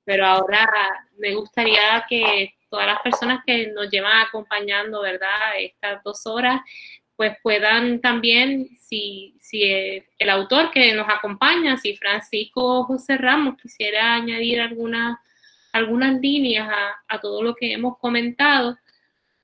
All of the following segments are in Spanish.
pero ahora me gustaría que todas las personas que nos llevan acompañando, ¿verdad?, estas 2 horas, pues puedan también, si el autor que nos acompaña, si Francisco José Ramos quisiera añadir algunas líneas a todo lo que hemos comentado,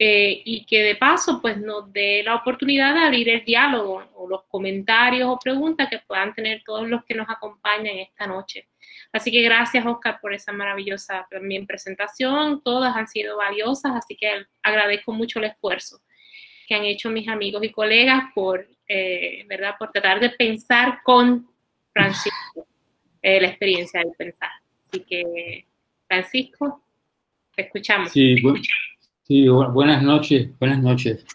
y que de paso pues nos dé la oportunidad de abrir el diálogo o los comentarios o preguntas que puedan tener todos los que nos acompañan esta noche. Así que gracias, Oscar, por esa maravillosa también presentación. Todas han sido valiosas, así que agradezco mucho el esfuerzo que han hecho mis amigos y colegas por, ¿verdad?, por tratar de pensar con Francisco la experiencia de pensar. Así que, Francisco, te escuchamos. Sí, sí, buenas noches, buenas noches.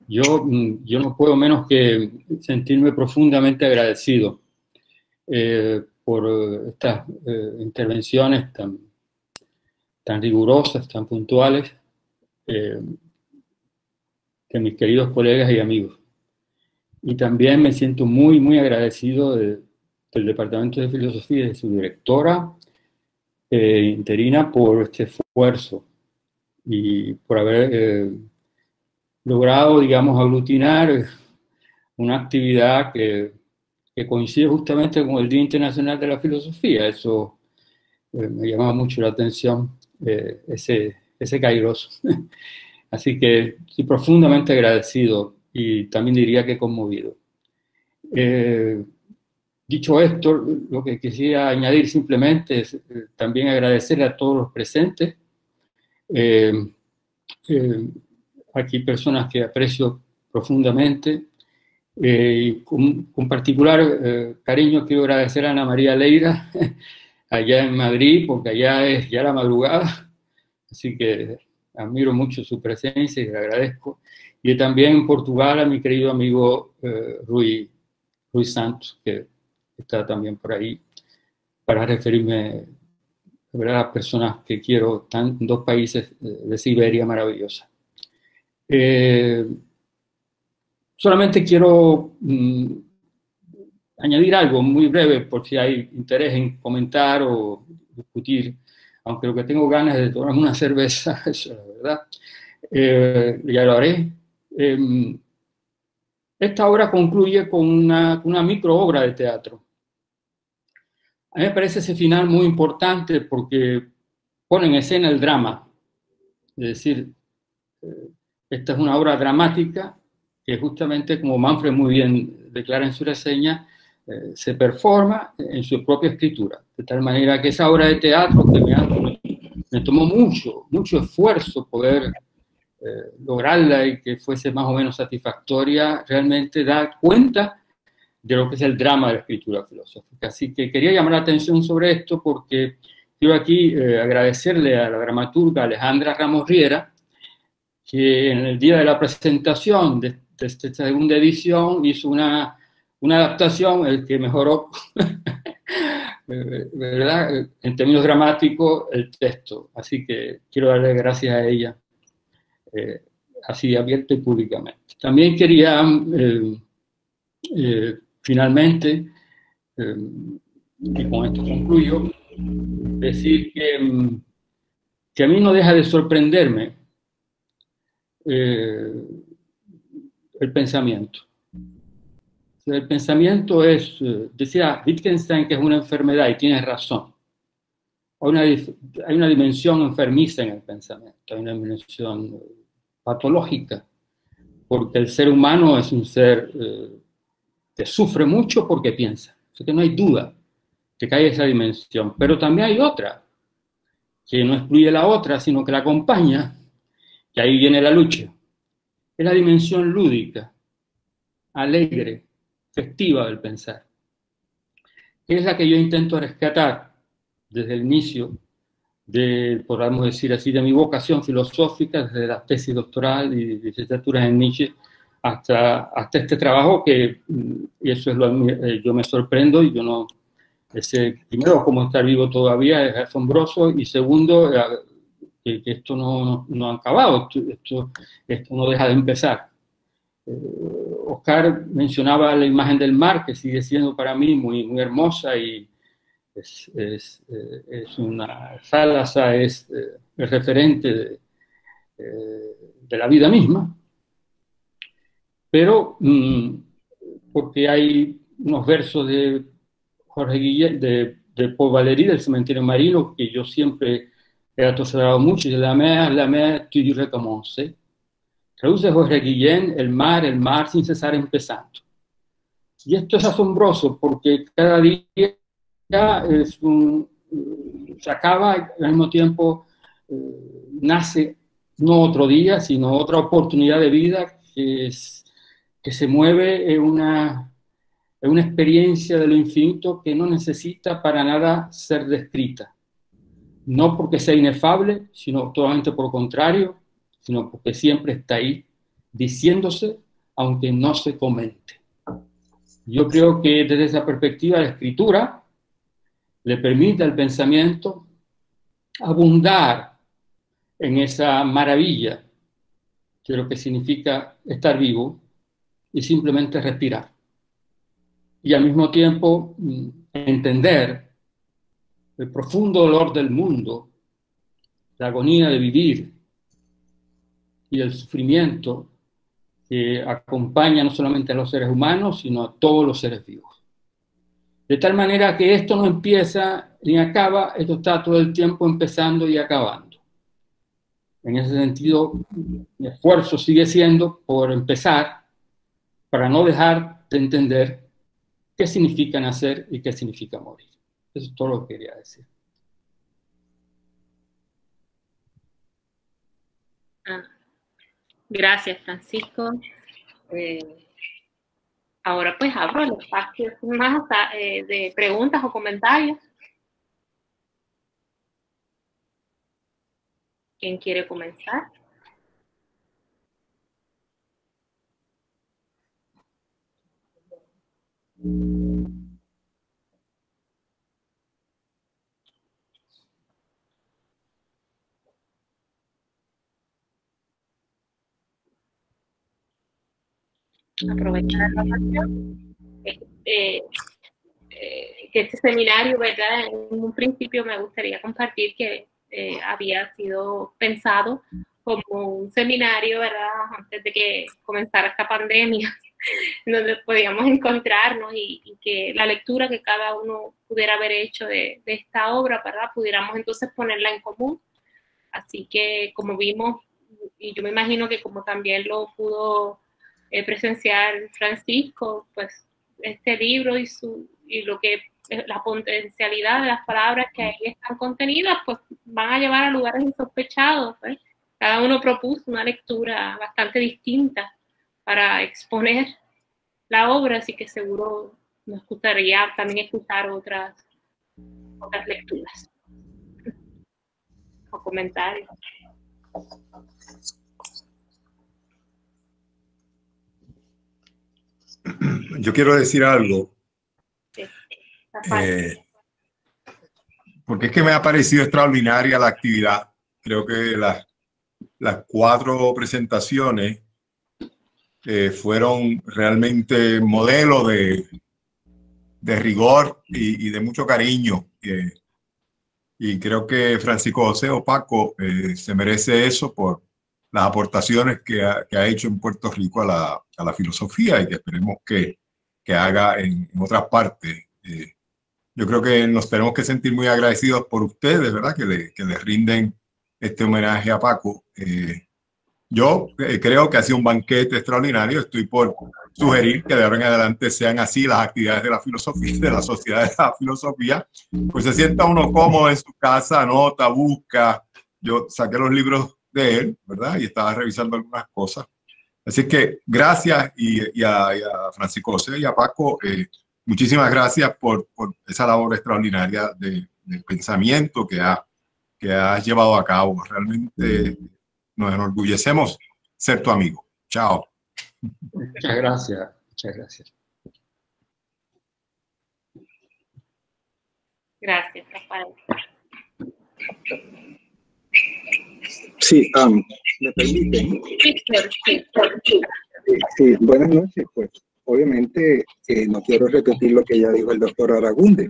Yo no puedo menos que sentirme profundamente agradecido por estas intervenciones tan rigurosas, tan puntuales, de mis queridos colegas y amigos. Y también me siento muy, muy agradecido del Departamento de Filosofía y de su directora interina por este esfuerzo y por haber logrado, digamos, aglutinar una actividad que coincide justamente con el Día Internacional de la Filosofía. Eso me llama mucho la atención, ese kairos. Así que estoy profundamente agradecido y también diría que conmovido. Dicho esto, lo que quisiera añadir simplemente es también agradecerle a todos los presentes. Aquí personas que aprecio profundamente. Con particular cariño quiero agradecer a Ana María Leira, allá en Madrid, porque allá es ya la madrugada, así que admiro mucho su presencia y le agradezco. Y también en Portugal a mi querido amigo Rui Santos, que está también por ahí, para referirme a las personas que quiero en 2 países de Siberia maravillosa. Solamente quiero añadir algo muy breve por si hay interés en comentar o discutir, aunque lo que tengo ganas es de tomarme una cerveza, eso es la verdad. Ya lo haré. Esta obra concluye con una micro obra de teatro. A mí me parece ese final muy importante porque pone en escena el drama. Es decir, esta es una obra dramática que justamente, como Manfred muy bien declara en su reseña, se performa en su propia escritura. De tal manera que esa obra de teatro que me tomó mucho esfuerzo poder lograrla y que fuese más o menos satisfactoria, realmente da cuenta de lo que es el drama de la escritura filosófica. Así que quería llamar la atención sobre esto porque quiero aquí agradecerle a la dramaturga Alejandra Ramos Riera, que en el día de la presentación de esta segunda edición hizo una adaptación que mejoró, ¿verdad?, en términos dramáticos, el texto. Así que quiero darle gracias a ella, así abierto y públicamente. También quería, finalmente, y con esto concluyo, decir que a mí no deja de sorprenderme el pensamiento. El pensamiento es, decía Wittgenstein que es una enfermedad y tiene razón. Hay una dimensión enfermiza en el pensamiento, hay una dimensión patológica, porque el ser humano es un ser que sufre mucho porque piensa. Así que no hay duda de que hay esa dimensión, pero también hay otra, que no excluye la otra, sino que la acompaña, y ahí viene la lucha. Es la dimensión lúdica, alegre, festiva del pensar, que es la que yo intento rescatar desde el inicio de, podríamos decir así, de mi vocación filosófica, desde la tesis doctoral y licenciaturas en Nietzsche hasta este trabajo que, y eso es yo me sorprendo y yo no, primero, como estar vivo todavía es asombroso, y segundo, que esto no ha acabado, esto no deja de empezar. Oscar mencionaba la imagen del mar, que sigue siendo para mí muy, muy hermosa, y Salazar es el referente de la vida misma, pero porque hay unos versos de Jorge Guillén, de Paul Valéry, del Cementerio Marino, que yo siempre he atosorado mucho, de la mer, tu recommences. Traduce Jorge Guillén, el mar sin cesar empezando. Y esto es asombroso porque cada día se acaba y al mismo tiempo nace no otro día, sino otra oportunidad de vida que se mueve en una experiencia de lo infinito que no necesita para nada ser descrita. No porque sea inefable, sino totalmente por lo contrario, sino porque siempre está ahí, diciéndose, aunque no se comente. Yo creo que desde esa perspectiva la escritura le permite al pensamiento abundar en esa maravilla de lo que significa estar vivo y simplemente respirar. Y al mismo tiempo entender el profundo dolor del mundo, la agonía de vivir y el sufrimiento que acompaña no solamente a los seres humanos, sino a todos los seres vivos. De tal manera que esto no empieza ni acaba, esto está todo el tiempo empezando y acabando. En ese sentido, mi esfuerzo sigue siendo por empezar, para no dejar de entender qué significa nacer y qué significa morir. Eso es todo lo que quería decir. Gracias, Francisco. Ahora pues abro el espacio más de preguntas o comentarios. ¿Quién quiere comenzar? Aprovechar la ocasión. Que este seminario, ¿verdad? En un principio me gustaría compartir que había sido pensado como un seminario, ¿verdad? Antes de que comenzara esta pandemia, donde podíamos encontrarnos y que la lectura que cada uno pudiera haber hecho de esta obra, ¿verdad? Pudiéramos entonces ponerla en común. Así que como vimos, y yo me imagino que como también lo pudo presenciar Francisco, pues este libro y lo que la potencialidad de las palabras que ahí están contenidas, pues van a llevar a lugares insospechados, ¿eh? Cada uno propuso una lectura bastante distinta para exponer la obra, así que seguro nos gustaría también escuchar otras lecturas o comentarios. Yo quiero decir algo, porque es que me ha parecido extraordinaria la actividad. Creo que las 4 presentaciones fueron realmente modelo de rigor y de mucho cariño. Y creo que Francisco José o Paco se merece eso por las aportaciones que ha hecho en Puerto Rico a la filosofía y que esperemos que haga en otras partes. Yo creo que nos tenemos que sentir muy agradecidos por ustedes, ¿verdad? Que le rinden este homenaje a Paco. Yo creo que ha sido un banquete extraordinario. Estoy por sugerir que de ahora en adelante sean así las actividades de la filosofía, de la sociedad de la filosofía. Pues se sienta uno cómodo en su casa, anota, busca. Yo saqué los libros de él, ¿verdad? Y estaba revisando algunas cosas. Así que gracias y a Francisco José y a Paco, muchísimas gracias por esa labor extraordinaria de pensamiento que has llevado a cabo. Realmente nos enorgullecemos ser tu amigo. Chao. Muchas gracias. Muchas gracias. Gracias, Rafael. Sí, ¿me permiten? Sí, buenas noches. Pues obviamente no quiero repetir lo que ya dijo el doctor Aragunde,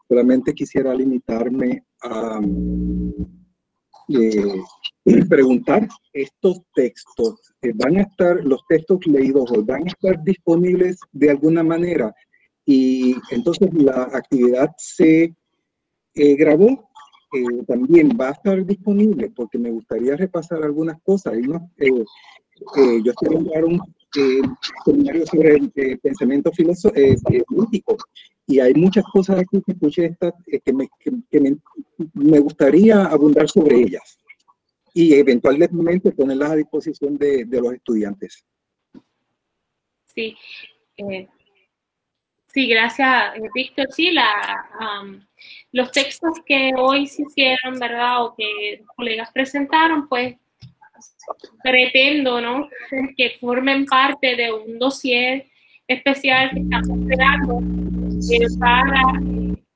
Solamente quisiera limitarme a preguntar, estos textos, ¿van a estar, los textos leídos hoy, van a estar disponibles de alguna manera? Y entonces la actividad se grabó, también va a estar disponible, porque me gustaría repasar algunas cosas. Yo estoy en un seminario sobre pensamiento político, y hay muchas cosas aquí que escuché me gustaría abundar sobre ellas y eventualmente ponerlas a disposición de los estudiantes. Sí, sí, gracias, Víctor. Sí, los textos que hoy se hicieron, ¿verdad? O que los colegas presentaron, pues pretendo, ¿no?, que formen parte de un dossier especial que estamos creando para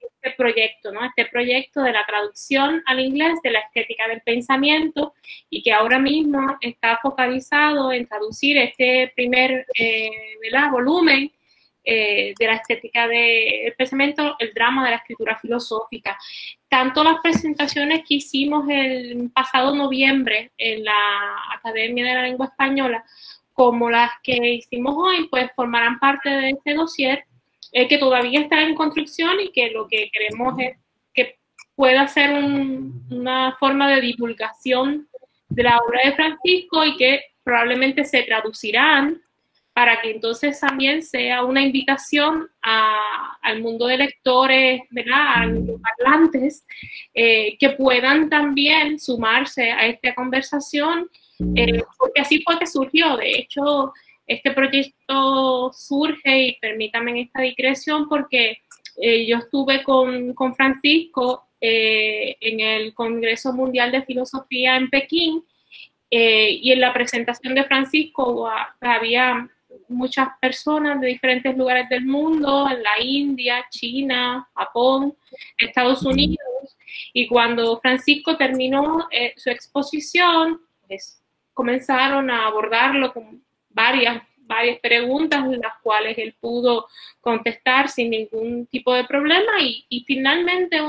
este proyecto, ¿no? Este proyecto de la traducción al inglés de la estética del pensamiento, y que ahora mismo está focalizado en traducir este primer volumen de la estética del pensamiento, el drama de la escritura filosófica. Tanto las presentaciones que hicimos el pasado noviembre en la Academia de la Lengua Española, como las que hicimos hoy, pues formarán parte de este dossier, que todavía está en construcción, y que lo que queremos es que pueda ser una forma de divulgación de la obra de Francisco, y que probablemente se traducirán para que entonces también sea una invitación al mundo de lectores, ¿verdad?, a los parlantes, que puedan también sumarse a esta conversación, porque así fue que surgió. De hecho, este proyecto surge, y permítame en esta digresión, porque yo estuve con Francisco en el Congreso Mundial de Filosofía en Pekín, y en la presentación de Francisco había muchas personas de diferentes lugares del mundo, en la India, China, Japón, Estados Unidos, y cuando Francisco terminó su exposición, pues comenzaron a abordarlo con varias preguntas, las cuales él pudo contestar sin ningún tipo de problema, y finalmente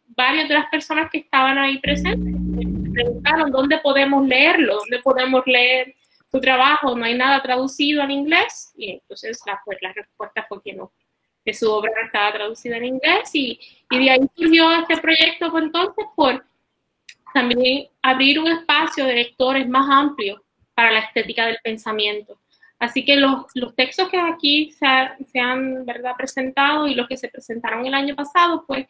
varias de las personas que estaban ahí presentes me preguntaron dónde podemos leerlo, dónde podemos leer tu trabajo. No hay nada traducido en inglés, y entonces la respuesta fue que no, que su obra no estaba traducida en inglés, y de ahí surgió este proyecto, pues, entonces, por también abrir un espacio de lectores más amplio para la estética del pensamiento. Así que los textos que aquí se han, ¿verdad?, presentado, y los que se presentaron el año pasado, pues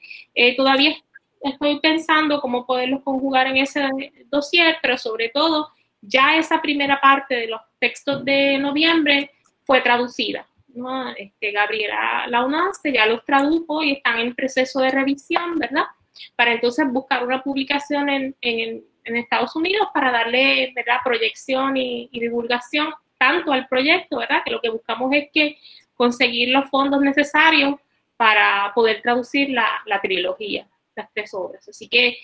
todavía estoy pensando cómo poderlos conjugar en ese dossier, pero sobre todo ya esa primera parte de los textos de noviembre fue traducida, ¿no? Gabriela Launace ya los tradujo y están en proceso de revisión, ¿verdad?, para entonces buscar una publicación en Estados Unidos para darle, ¿verdad?, proyección y divulgación tanto al proyecto, ¿verdad?, que lo que buscamos es que conseguir los fondos necesarios para poder traducir la trilogía, las 3 obras. Así que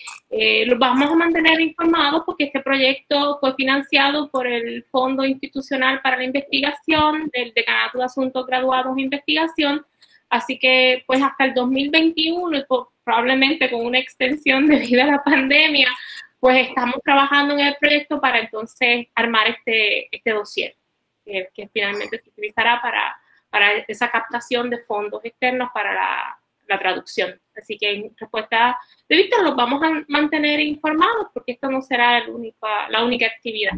los vamos a mantener informados, porque este proyecto fue financiado por el Fondo Institucional para la Investigación del Decanato de Asuntos Graduados e Investigación. Así que, pues, hasta el 2021, y probablemente con una extensión debido a la pandemia, pues estamos trabajando en el proyecto para entonces armar este dossier, que finalmente se utilizará para esa captación de fondos externos para la traducción. Así que, en respuesta de Víctor, los vamos a mantener informados, porque esto no será la única actividad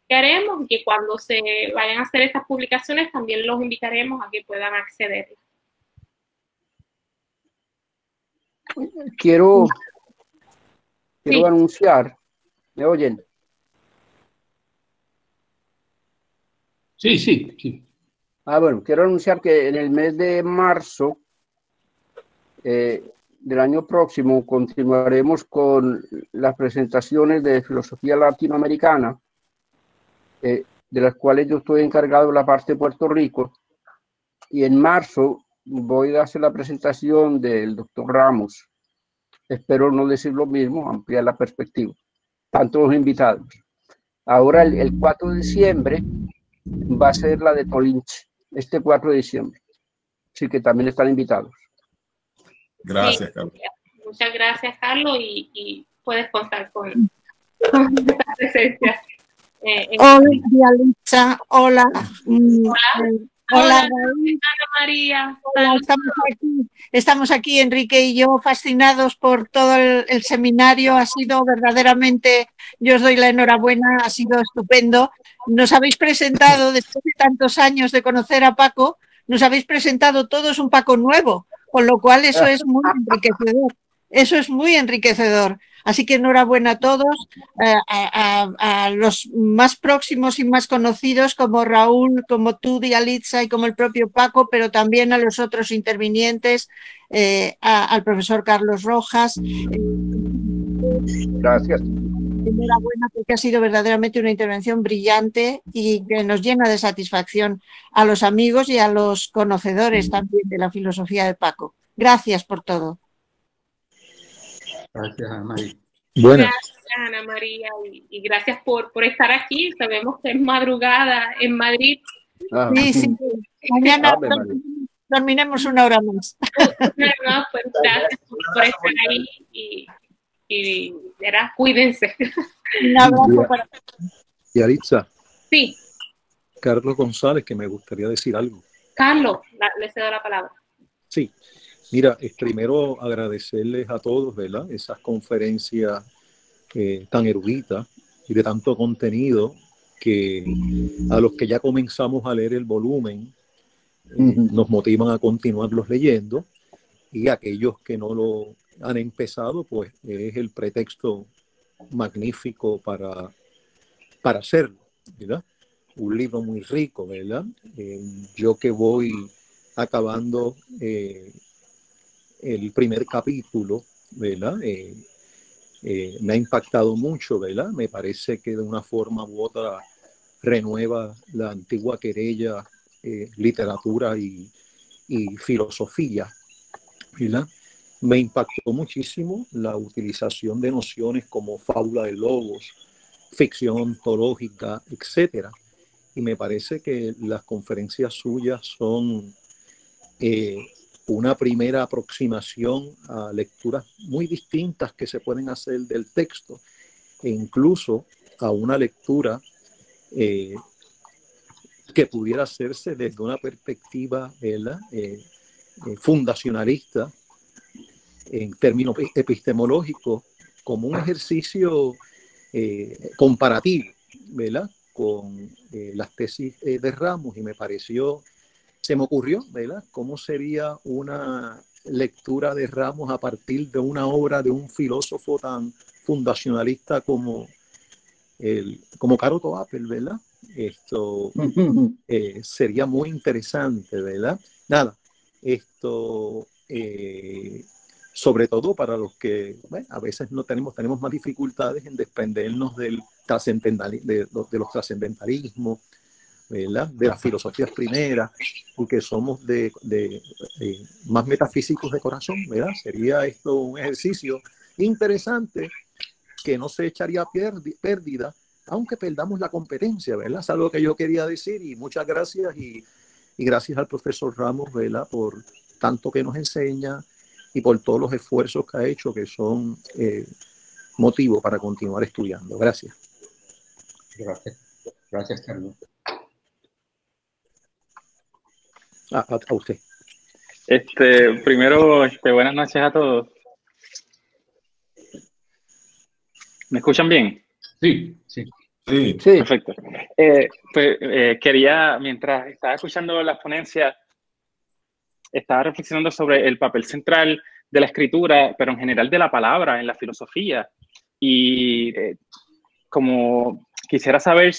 que haremos, y que cuando se vayan a hacer estas publicaciones también los invitaremos a que puedan acceder. Quiero Sí. anunciar, ¿me oyen? Sí. Bueno, quiero anunciar que en el mes de marzo del año próximo continuaremos con las presentaciones de filosofía latinoamericana, de las cuales yo estoy encargado de la parte de Puerto Rico, y en marzo voy a hacer la presentación del doctor Ramos. Espero no decir lo mismo, ampliar la perspectiva. Tanto los invitados. Ahora el 4 de diciembre va a ser la de Tolinche, este 4 de diciembre. Así que también están invitados. Gracias, Sí, Carlos. muchas gracias, Carlos, y puedes contar con esta presencia. Hola, Dialitza. Hola. Hola, Ana María. Hola, estamos aquí, Enrique y yo, fascinados por todo el seminario. Ha sido verdaderamente, yo os doy la enhorabuena, ha sido estupendo. Nos habéis presentado, después de tantos años de conocer a Paco, nos habéis presentado todos un Paco nuevo, con lo cual eso es muy enriquecedor. Eso es muy enriquecedor. Así que enhorabuena a todos, a los más próximos y más conocidos como Raúl, como tú, Dialitza, y como el propio Paco, pero también a los otros intervinientes, al profesor Carlos Rojas. Gracias. Enhorabuena, porque ha sido verdaderamente una intervención brillante y que nos llena de satisfacción a los amigos y a los conocedores también de la filosofía de Paco. Gracias por todo. Gracias, Ana María. Gracias, Ana María, y gracias por estar aquí. Sabemos que es madrugada en Madrid. Sí. Mañana dormiremos una hora más. No, pues gracias por estar ahí y verás, cuídense. Un abrazo para Dialitza. Sí. Carlos González, que me gustaría decir algo. Carlos, le cedo la palabra. Sí. Mira, primero agradecerles a todos, ¿verdad? Esas conferencias tan eruditas y de tanto contenido que a los que ya comenzamos a leer el volumen nos motivan a continuarlos leyendo, y aquellos que no lo han empezado, pues es el pretexto magnífico para hacerlo, ¿verdad? Un libro muy rico, ¿verdad? Yo que voy acabando el primer capítulo, ¿verdad? Me ha impactado mucho, ¿verdad? Me parece que de una forma u otra renueva la antigua querella, literatura y filosofía, ¿verdad? Me impactó muchísimo la utilización de nociones como fábula de logos, ficción ontológica, etcétera. Y me parece que las conferencias suyas son una primera aproximación a lecturas muy distintas que se pueden hacer del texto, e incluso a una lectura que pudiera hacerse desde una perspectiva fundacionalista en términos epistemológicos, como un ejercicio comparativo, ¿verdad?, con las tesis de Ramos, y se me ocurrió, ¿verdad?, cómo sería una lectura de Ramos a partir de una obra de un filósofo tan fundacionalista como Karl Popper, ¿verdad? Esto sería muy interesante, ¿verdad? Nada, sobre todo para los que a veces no tenemos más dificultades en desprendernos del de los trascendentalismos, ¿verdad?, de las filosofías primeras, y que somos de más metafísicos de corazón, ¿verdad? Sería esto un ejercicio interesante que no se echaría pérdida, aunque perdamos la competencia, ¿verdad? Es algo que yo quería decir, y muchas gracias, y gracias al profesor Ramos, ¿verdad?, por tanto que nos enseña y por todos los esfuerzos que ha hecho, que son motivo para continuar estudiando. Gracias. Gracias, Carlos. A usted. Primero, buenas noches a todos. ¿Me escuchan bien? Sí. Perfecto. Quería, mientras estaba escuchando las ponencias, estaba reflexionando sobre el papel central de la escritura, pero en general de la palabra en la filosofía. Y como quisiera saber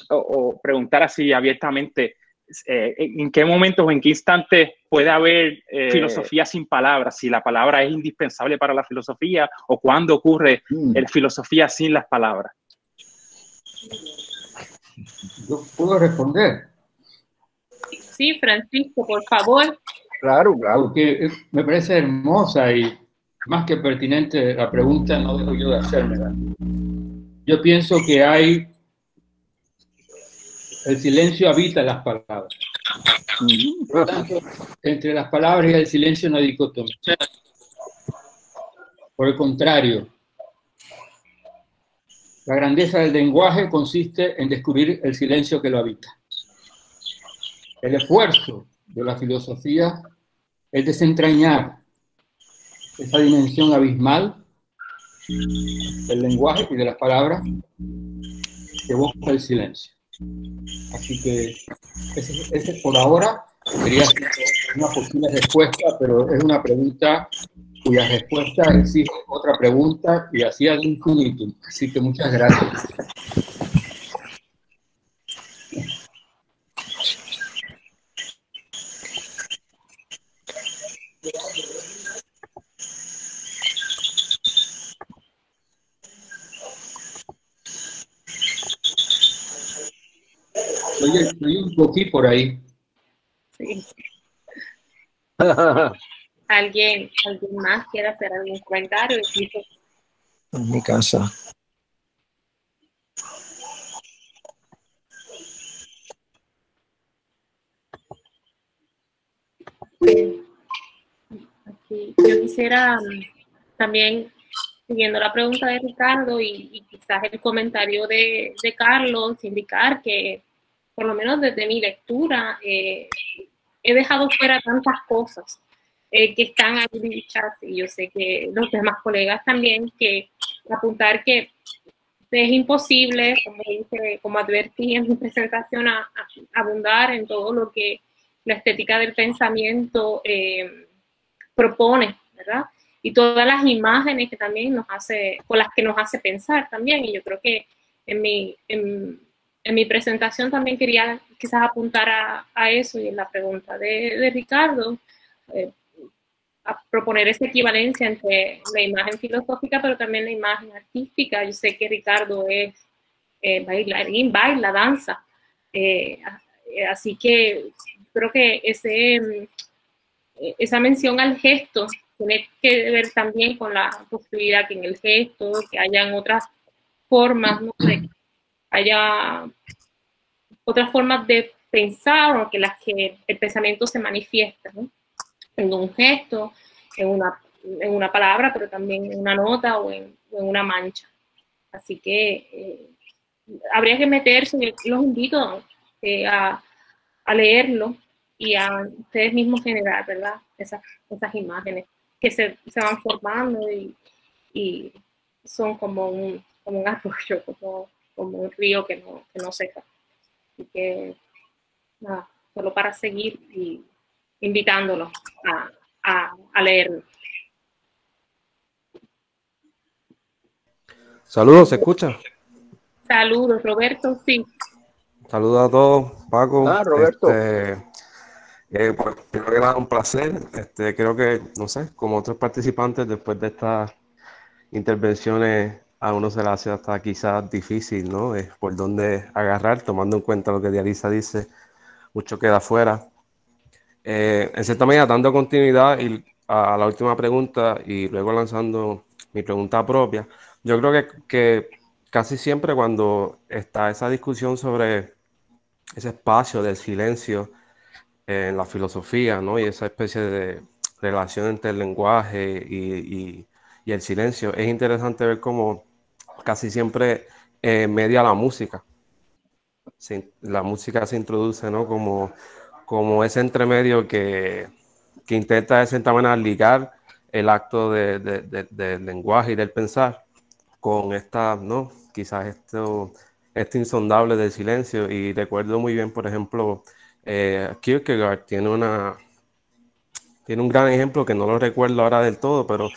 o preguntar así abiertamente, ¿en qué momentos o en qué instantes puede haber filosofía sin palabras? Si la palabra es indispensable para la filosofía, o cuándo ocurre filosofía sin las palabras. Yo puedo responder. Sí, Francisco, por favor. Claro. Porque me parece hermosa y más que pertinente la pregunta, no dejo yo de hacérmela. Yo pienso que el silencio habita las palabras. Por tanto, entre las palabras y el silencio no hay dicotomía. Por el contrario, la grandeza del lenguaje consiste en descubrir el silencio que lo habita. El esfuerzo de la filosofía es desentrañar esa dimensión abismal del lenguaje y de las palabras que busca el silencio. Así que ese por ahora sería una posible respuesta, pero es una pregunta cuya respuesta exige otra pregunta y así ad infinitum. Así que muchas gracias. Oye, un poquito por ahí. Sí. ¿Alguien más quiere hacer algún comentario? En mi casa. Aquí, yo quisiera también, siguiendo la pregunta de Ricardo y quizás el comentario de Carlos, indicar que por lo menos desde mi lectura he dejado fuera tantas cosas que están ahí dichas, y yo sé que los demás colegas también, que apuntar que es imposible, como advertí en mi presentación, a abundar en todo lo que la estética del pensamiento propone, ¿verdad? Y todas las imágenes que también con las que nos hace pensar también. Y yo creo que en mi presentación también quería quizás apuntar a eso, y en la pregunta de Ricardo, a proponer esa equivalencia entre la imagen filosófica, pero también la imagen artística. Yo sé que Ricardo es bailarín, baila, danza. Así que creo que esa mención al gesto tiene que ver también con la posibilidad que en el gesto, que hayan otras formas, ¿no? De que haya otras formas de pensar, o que las que el pensamiento se manifiesta, ¿no? En un gesto, en una palabra, pero también en una nota o en una mancha. Así que habría que meterse, los invito a leerlo y a ustedes mismos generar, ¿verdad? Esas imágenes que se van formando y son como un arroyo, como un río que no seca. Así que, nada, solo para seguir y invitándolos a leerlo. Saludos, ¿se escucha? Saludos, Roberto, sí. Saludos a todos, Paco. Roberto. Pues, primero que nada, un placer. Creo que, no sé, como otros participantes, después de estas intervenciones, a uno se le hace hasta quizás difícil, ¿no? Por dónde agarrar, tomando en cuenta lo que Diarisa dice, mucho queda afuera. En cierta medida, dando continuidad a la última pregunta y luego lanzando mi pregunta propia, yo creo que casi siempre cuando está esa discusión sobre ese espacio del silencio en la filosofía, ¿no? Y esa especie de relación entre el lenguaje y el silencio, es interesante ver cómo casi siempre media la música. La música se introduce, ¿no? Como ese entremedio que intenta de cierta manera ligar el acto del lenguaje y del pensar con esta, ¿no? Quizás este insondable del silencio. Y recuerdo muy bien, por ejemplo, Kierkegaard tiene un gran ejemplo que no lo recuerdo ahora del todo, pero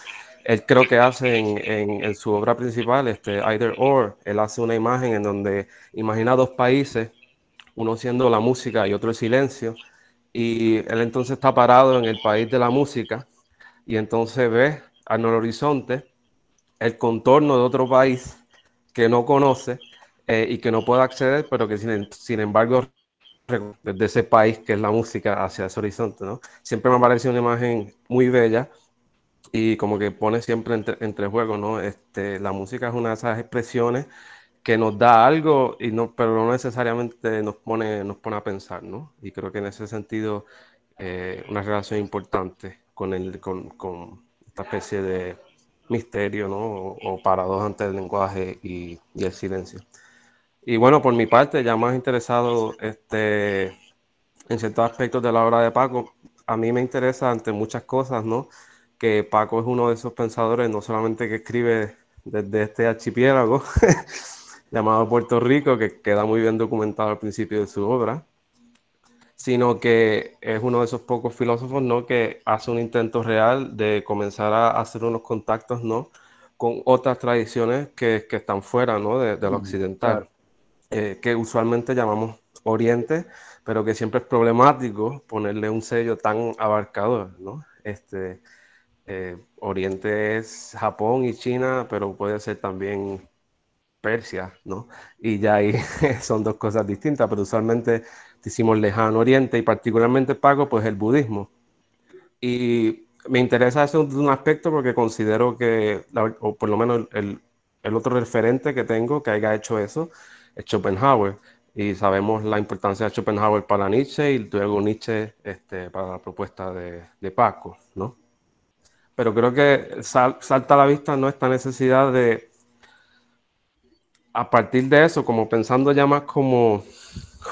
él creo que hace en su obra principal, Either or, él hace una imagen en donde imagina dos países, uno siendo la música y otro el silencio, y él entonces está parado en el país de la música y entonces ve en el horizonte el contorno de otro país que no conoce y que no puede acceder, pero que sin embargo desde ese país que es la música hacia ese horizonte, ¿no? Siempre me parece una imagen muy bella y como que pone siempre entre juego, ¿no? La música es una de esas expresiones que nos da algo, pero no necesariamente nos pone a pensar, ¿no? Y creo que en ese sentido una relación importante con esta especie de misterio, ¿no? O paradoja ante el lenguaje y el silencio. Y bueno, por mi parte, ya más interesado en ciertos aspectos de la obra de Paco, a mí me interesa ante muchas cosas, ¿no? Que Paco es uno de esos pensadores, no solamente que escribe desde este archipiélago llamado Puerto Rico, que queda muy bien documentado al principio de su obra, sino que es uno de esos pocos filósofos, ¿no? Que hace un intento real de comenzar a hacer unos contactos, ¿no? Con otras tradiciones que están fuera, ¿no? de lo occidental, que usualmente llamamos Oriente, pero que siempre es problemático ponerle un sello tan abarcador, ¿no? Oriente es Japón y China, pero puede ser también Persia, ¿no? Y ya ahí son dos cosas distintas, pero usualmente decimos lejano Oriente y particularmente Paco, pues el budismo. Y me interesa eso de un aspecto porque considero que, o por lo menos el otro referente que tengo que haya hecho eso es Schopenhauer. Y sabemos la importancia de Schopenhauer para Nietzsche y luego Nietzsche para la propuesta de Paco, ¿no? Pero creo que salta a la vista, ¿no?, esta necesidad de, a partir de eso, como pensando ya más como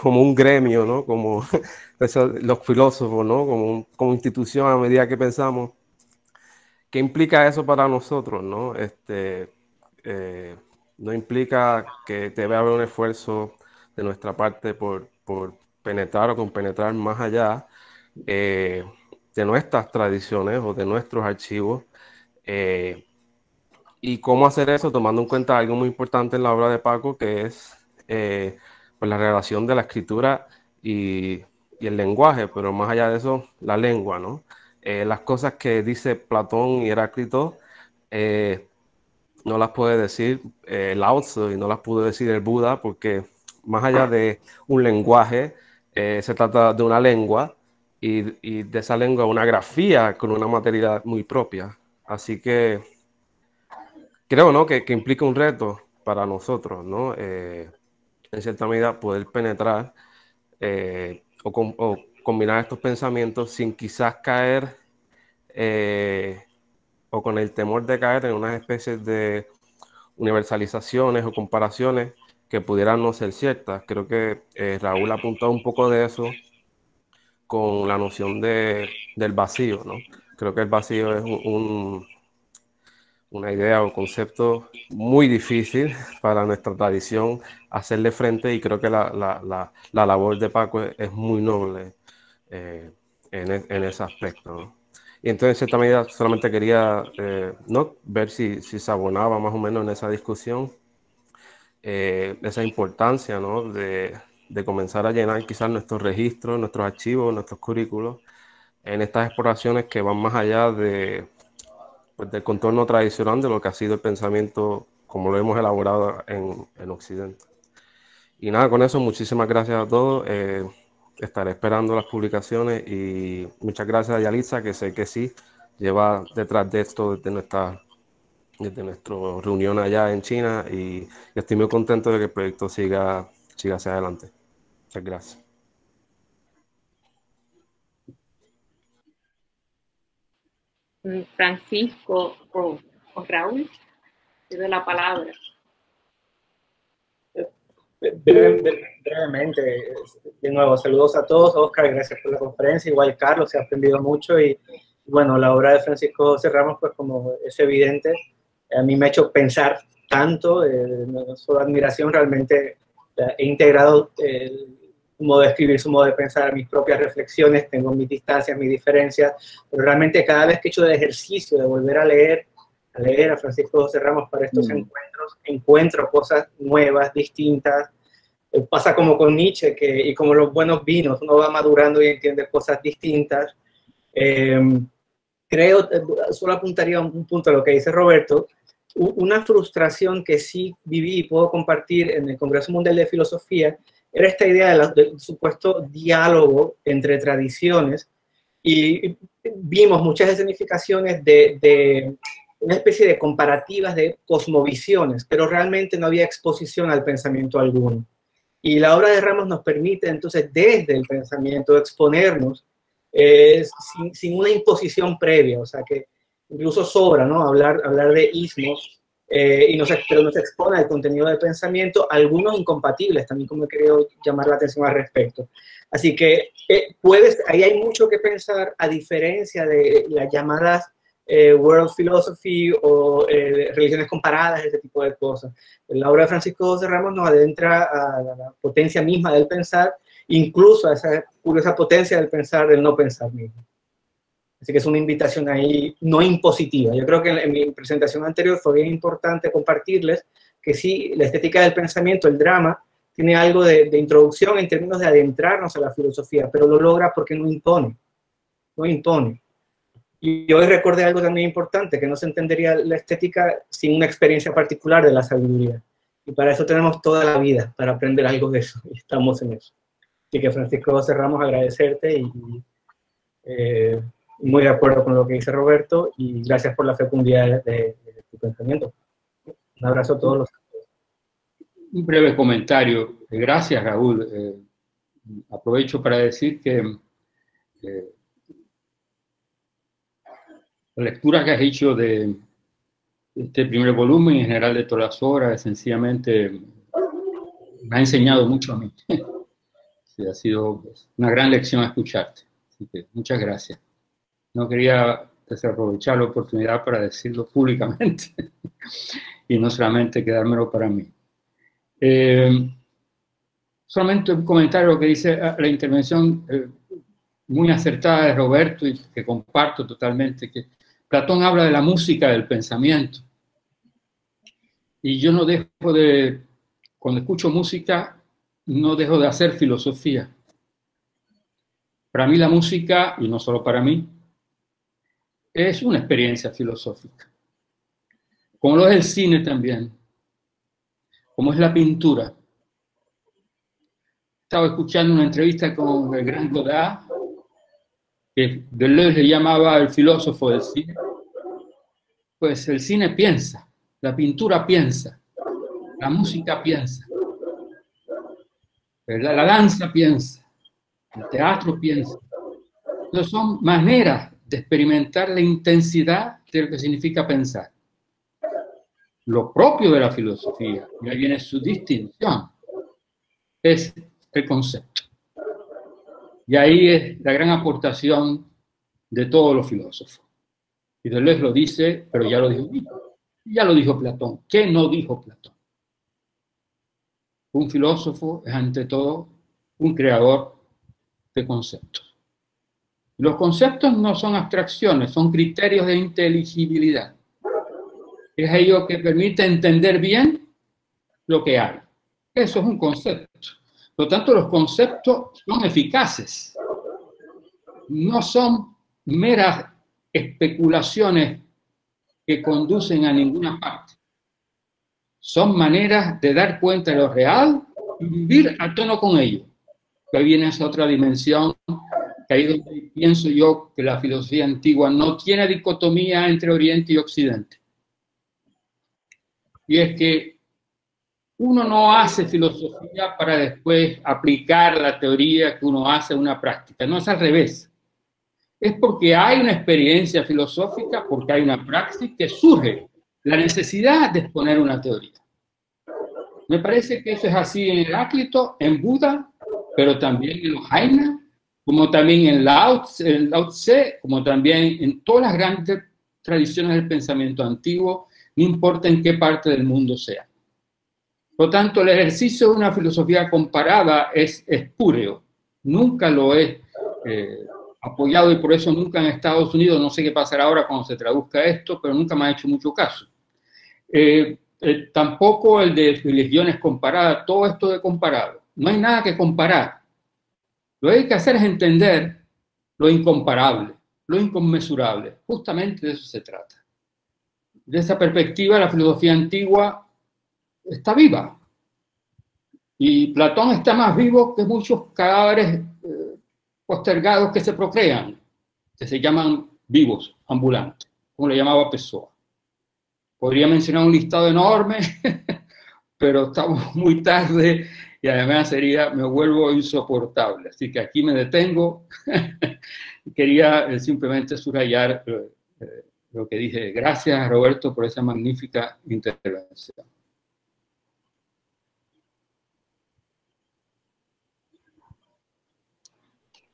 un gremio, ¿no? Como los filósofos, ¿no? Como institución a medida que pensamos, ¿qué implica eso para nosotros, ¿no? No implica que debe haber un esfuerzo de nuestra parte por penetrar o compenetrar más allá de nuestras tradiciones o de nuestros archivos. Y cómo hacer eso tomando en cuenta algo muy importante en la obra de Paco, que es pues la relación de la escritura y el lenguaje, pero más allá de eso, la lengua, ¿no? Las cosas que dice Platón y Heráclito no las puede decir Lao Tzu y no las pudo decir el Buda, porque más allá de un lenguaje, se trata de una lengua y de esa lengua una grafía con una materialidad muy propia. Así que creo, ¿no?, que implica un reto para nosotros, ¿no? En cierta medida poder penetrar o combinar estos pensamientos sin quizás caer o con el temor de caer en unas especies de universalizaciones o comparaciones que pudieran no ser ciertas. Creo que Raúl ha apuntado un poco de eso con la noción del vacío, ¿no? Creo que el vacío es una idea o concepto muy difícil para nuestra tradición hacerle frente, y creo que la labor de Paco es muy noble en ese aspecto, ¿no? Y entonces, en cierta medida, solamente quería ¿no?, ver si se abonaba más o menos en esa discusión, esa importancia, ¿no?, de comenzar a llenar quizás nuestros registros, nuestros archivos, nuestros currículos en estas exploraciones que van más allá pues, del contorno tradicional de lo que ha sido el pensamiento como lo hemos elaborado en Occidente. Y nada, con eso, muchísimas gracias a todos. Estaré esperando las publicaciones y muchas gracias a Yalitza, que sé que sí lleva detrás de esto desde nuestra reunión allá en China, y estoy muy contento de que el proyecto siga hacia adelante. Muchas gracias. Francisco o Raúl, te doy la palabra. Brevemente, de nuevo, saludos a todos. Oscar, gracias por la conferencia. Igual Carlos, se ha aprendido mucho y bueno, la obra de Francisco José Ramos, pues como es evidente, a mí me ha hecho pensar tanto, no solo admiración, realmente he integrado su modo de escribir, su modo de pensar, mis propias reflexiones, tengo mis distancias, mis diferencias, pero realmente cada vez que he hecho el ejercicio de volver a leer a Francisco José Ramos para estos encuentros, encuentro cosas nuevas, distintas. Pasa como con Nietzsche, y como los buenos vinos, uno va madurando y entiende cosas distintas. Creo, solo apuntaría a un punto de lo que dice Roberto, una frustración que sí viví y puedo compartir en el Congreso Mundial de Filosofía, era esta idea del supuesto diálogo entre tradiciones, y vimos muchas escenificaciones de una especie de comparativas de cosmovisiones, pero realmente no había exposición al pensamiento alguno. Y la obra de Ramos nos permite entonces desde el pensamiento exponernos sin una imposición previa, o sea que incluso sobra, ¿no? Hablar de ismos, pero nos expone al contenido del pensamiento, algunos incompatibles, también como he querido llamar la atención al respecto. Así que ahí hay mucho que pensar, a diferencia de las llamadas world philosophy o religiones comparadas, ese tipo de cosas. La obra de Francisco José Ramos nos adentra a la potencia misma del pensar, incluso a esa curiosa potencia del pensar, del no pensar mismo. Así que es una invitación ahí no impositiva. Yo creo que en mi presentación anterior fue bien importante compartirles que sí, la estética del pensamiento, el drama, tiene algo de introducción en términos de adentrarnos a la filosofía, pero lo logra porque no impone. No impone. Y hoy recordé algo también importante, que no se entendería la estética sin una experiencia particular de la sabiduría. Y para eso tenemos toda la vida, para aprender algo de eso, y estamos en eso. Así que Francisco José Ramos, agradecerte y muy de acuerdo con lo que dice Roberto, y gracias por la fecundidad de tu pensamiento. Un abrazo a todos los. Un breve comentario. Gracias, Raúl. Aprovecho para decir que la lectura que has hecho de este primer volumen, en general de todas las obras, sencillamente me ha enseñado mucho a mí. Sí, ha sido una gran lección escucharte. Así que muchas gracias. No quería desaprovechar la oportunidad para decirlo públicamente y no solamente quedármelo para mí. Solamente un comentario lo que dice la intervención muy acertada de Roberto y que comparto totalmente, que Platón habla de la música del pensamiento. Y yo no dejo cuando escucho música, no dejo de hacer filosofía. Para mí la música, y no solo para mí, es una experiencia filosófica. Como lo es el cine también. Como es la pintura. Estaba escuchando una entrevista con el gran Godard, que Deleuze le llamaba el filósofo del cine. Pues el cine piensa, la pintura piensa, la música piensa, la danza piensa, el teatro piensa. Entonces son maneras de experimentar la intensidad de lo que significa pensar. Lo propio de la filosofía, y ahí viene su distinción, es el concepto. Y ahí es la gran aportación de todos los filósofos. Y Deleuze lo dice, pero ya lo dijo Platón. ¿Qué no dijo Platón? Un filósofo es ante todo un creador de conceptos. Los conceptos no son abstracciones, son criterios de inteligibilidad. Es ello que permite entender bien lo que hay. Eso es un concepto. Por lo tanto, los conceptos son eficaces. No son meras especulaciones que conducen a ninguna parte. Son maneras de dar cuenta de lo real y vivir a tono con ello. Que ahí viene esa otra dimensión, que ahí es donde pienso yo que la filosofía antigua no tiene dicotomía entre Oriente y Occidente. Y es que uno no hace filosofía para después aplicar la teoría que uno hace a una práctica. No, es al revés. Es porque hay una experiencia filosófica, porque hay una praxis que surge la necesidad de exponer una teoría. Me parece que eso es así en Heráclito, en Buda, pero también en los Jaina, como también en Lao Tse, como también en todas las grandes tradiciones del pensamiento antiguo, no importa en qué parte del mundo sea. Por lo tanto, el ejercicio de una filosofía comparada es espúreo. Nunca lo he apoyado y por eso nunca en Estados Unidos, no sé qué pasará ahora cuando se traduzca esto, pero nunca me ha hecho mucho caso. Tampoco el de religiones comparadas, todo esto de comparado. No hay nada que comparar. Lo que hay que hacer es entender lo incomparable, lo inconmensurable. Justamente de eso se trata. De esa perspectiva, la filosofía antigua está viva. Y Platón está más vivo que muchos cadáveres postergados que se procrean, que se llaman vivos, ambulantes, como le llamaba Pessoa. Podría mencionar un listado enorme, pero estamos muy tarde y además me vuelvo insoportable. Así que aquí me detengo. Quería simplemente subrayar lo que dije. Gracias, Roberto, por esa magnífica intervención.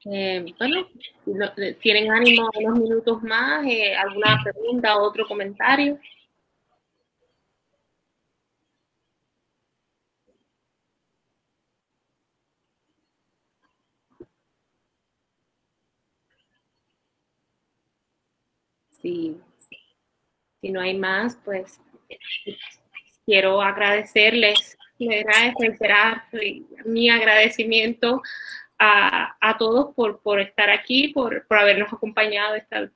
Bueno, ¿tienen ánimo unos minutos más? ¿Alguna pregunta o otro comentario? Si no hay más, pues quiero agradecerles, reiterar mi agradecimiento a todos por estar aquí, por habernos acompañado estas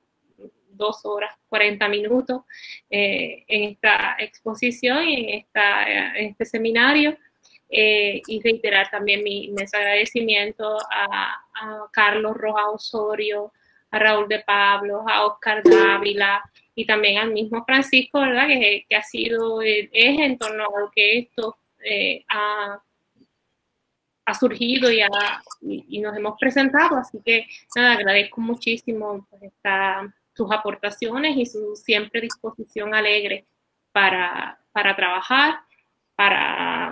2 horas 40 minutos en esta exposición y en este seminario. Y reiterar también mi agradecimiento a Carlos Rojas Osorio, a Raúl de Pablo, a Oscar Dávila y también al mismo Francisco, ¿verdad? Que ha sido el eje en torno a lo que esto ha surgido y nos hemos presentado. Así que nada, agradezco muchísimo pues, sus aportaciones y su siempre disposición alegre para trabajar,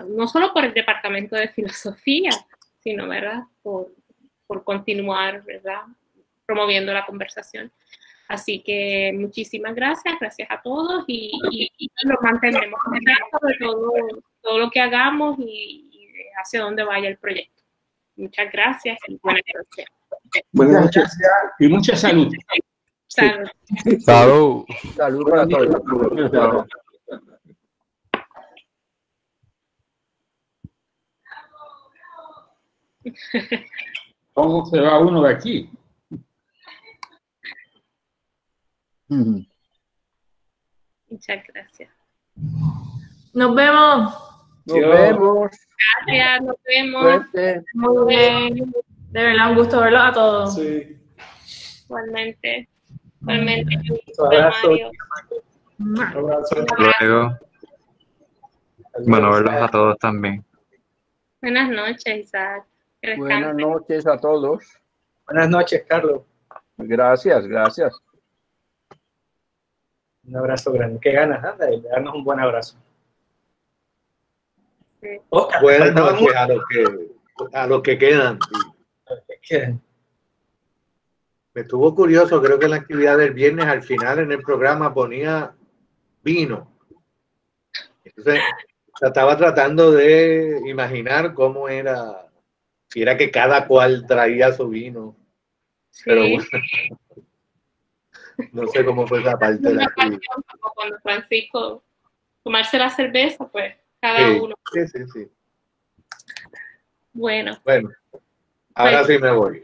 no solo por el Departamento de Filosofía, sino, ¿verdad?, por continuar, ¿verdad?, promoviendo la conversación. Así que muchísimas gracias a todos y nos mantendremos en contacto de todo lo que hagamos y hacia dónde vaya el proyecto. Muchas gracias y buenas noches. Buenas noches y mucha salud. Salud. Salud. Salud para todos. ¿Cómo se va uno de aquí? Muchas gracias. Nos vemos. Nos vemos. Gracias, nos vemos. Suerte. Muy bien. De verdad, un gusto verlos a todos. Sí. Igualmente. Igualmente. Un abrazo. Un abrazo. Luego. Bueno, verlos a todos también. Buenas noches, Isaac. Buenas noches a todos. Buenas noches, Carlos. Gracias, gracias. Un abrazo grande. Qué ganas, anda, de darnos un buen abrazo. Oscar, buenas noches a los que quedan. Me estuvo curioso, creo que en la actividad del viernes al final en el programa ponía vino. Entonces, estaba tratando de imaginar cómo era, si era que cada cual traía su vino. Sí. Pero bueno, no sé cómo fue esa parte de la actividad. Cuando Francisco tomarse la cerveza, pues cada uno. Sí. Bueno. Ahora sí me voy.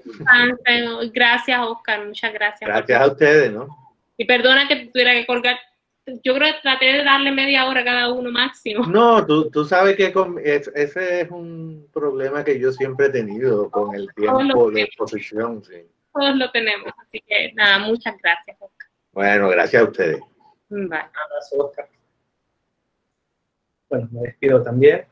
Gracias, Oscar, muchas gracias. Gracias a ustedes, ¿no? Y perdona que tuviera que colgar. Yo creo que traté de darle media hora a cada uno máximo. No, tú sabes que ese es un problema que yo siempre he tenido con el tiempo de exposición. Sí. Todos lo tenemos, así que nada, muchas gracias, Oscar. Bueno, gracias a ustedes. Bye. Un abrazo, Oscar. Bueno, me despido también.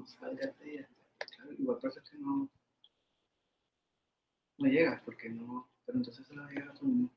sálgate y claro, igual pasa que no llegas porque no, pero entonces se la va a llegar a todo el mundo.